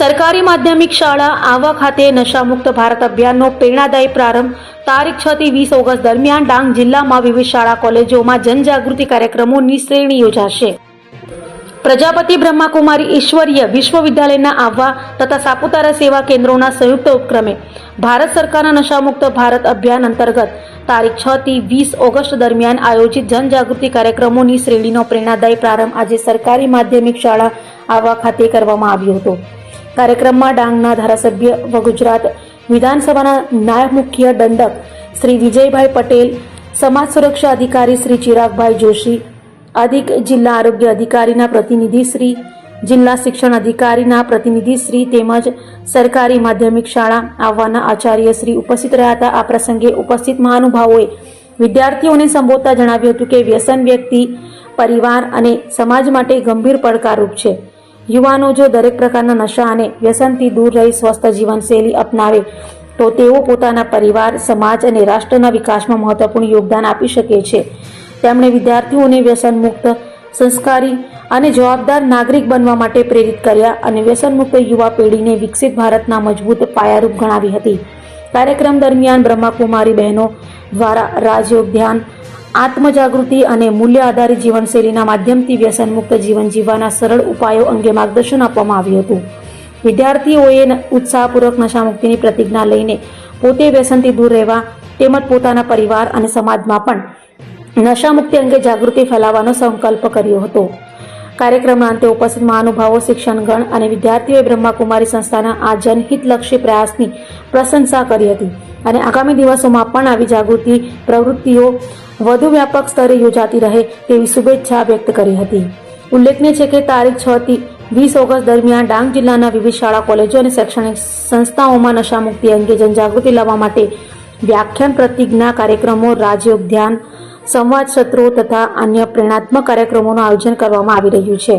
સરકારી માધ્યમિક શાળા આવા ખાતે નશામુક્ત ભારત અભિયાનનો પ્રેરણાદાયી પ્રારંભ તારીખ 6 થી 20 ઓગસ્ટ દરમિયાન ડાંગ જિલ્લામાં વિવિધ શાળા કોલેજોમાં જનજાગૃતિ કાર્યક્રમોની શ્રેણી યોજાશે। પ્રજાપતિ બ્રહ્માકુમારી ઈશ્વરીય વિશ્વવિદ્યાલયના આહવા તથા સાપુતારા સેવા કેન્દ્રોના સંયુક્ત ઉપક્રમે ભારત સરકારના નશામુક્ત ભારત અભિયાન અંતર્ગત તારીખ 6 થી 20 ઓગસ્ટ દરમિયાન આયોજિત જનજાગૃતિ કાર્યક્રમોની શ્રેણીનો પ્રેરણાદાયી પ્રારંભ આજે સરકારી માધ્યમિક શાળા આહવા ખાતે કરવામાં આવ્યો હતો। કાર્યક્રમમાં ડાંગના ધારાસભ્ય વ ગુજરાત વિધાનસભાના નાયબ મુખ્ય દંડક શ્રી વિજયભાઈ પટેલ, સમાજ સુરક્ષા અધિકારી શ્રી ચિરાગભાઈ જોશી, અધિક જિલ્લા આરોગ્ય અધિકારીના પ્રતિનિધિ શ્રી, જિલ્લા શિક્ષણ અધિકારીના પ્રતિનિધિ શ્રી તેમજ સરકારી માધ્યમિક શાળા આહવાના આચાર્ય શ્રી ઉપસ્થિત રહ્યા હતા। આ પ્રસંગે ઉપસ્થિત મહાનુભાવોએ વિદ્યાર્થીઓને સંબોધતા જણાવ્યું હતું કે વ્યસન વ્યક્તિ, પરિવાર અને સમાજ માટે ગંભીર પડકારરૂપ છે। યુવાનો જો દરેક પ્રકારના નશા અને વ્યસનથી દૂર રહી સ્વસ્થ જીવનશૈલી અપનાવે તો તેઓ પોતાના પરિવાર, સમાજ અને રાષ્ટ્રના વિકાસમાં મહત્વપૂર્ણ યોગદાન આપી શકે છે। તેમણે વિદ્યાર્થીઓને વ્યસન મુક્ત, સંસ્કારી અને જવાબદાર નાગરિક બનવા માટે પ્રેરિત કર્યા અને વ્યસન મુક્ત યુવા પેઢીને વિકસિત ભારતના મજબૂત પાયારૂપ ગણાવી હતી। કાર્યક્રમ દરમિયાન બ્રહ્માકુમારી બહેનો દ્વારા રાજયોગ ધ્યાન, આત્મજાગૃતિ અને મૂલ્ય આધારિત જીવનશૈલીના માધ્યમથી વ્યસન મુક્ત જીવન જીવવાના સરળ ઉપાયો અંગે માર્ગદર્શન આપવામાં આવ્યું હતું। વિદ્યાર્થીઓએ ઉત્સાહપૂર્વક નશામુક્તિની પ્રતિજ્ઞા લઈને પોતે વ્યસનથી દૂર રહેવા તેમજ પોતાના પરિવાર અને સમાજમાં પણ નશામુક્તિ અંગે જાગૃતિ ફેલાવવાનો સંકલ્પ કર્યો હતો। કાર્યક્રમના અંતે ઉપસ્થિત મહાનુભાવો, શિક્ષણગણ અને વિદ્યાર્થીઓએ બ્રહ્માકુમારી સંસ્થાના આ જનહિતલક્ષી પ્રયાસની પ્રશંસા કરી હતી અને આગામી દિવસોમાં પણ આવી જાગૃતિ પ્રવૃત્તિઓ વધુ વ્યાપક સ્તરે યોજાતી રહે તેવી શુભેચ્છા વ્યક્ત કરી હતી। ઉલ્લેખનીય છે કે તારીખ 6 થી 20 ઓગસ્ટ દરમિયાન ડાંગ જિલ્લાના વિવિધ શાળા, કોલેજો અને શૈક્ષણિક સંસ્થાઓમાં નશામુક્તિ અંગે જનજાગૃતિ લાવવા માટે વ્યાખ્યાન, પ્રતિજ્ઞા કાર્યક્રમો, રાજયોગ ધ્યાન, સંવાદ સત્રો તથા અન્ય પ્રેરણાત્મક કાર્યક્રમોનું આયોજન કરવામાં આવી રહ્યું છે।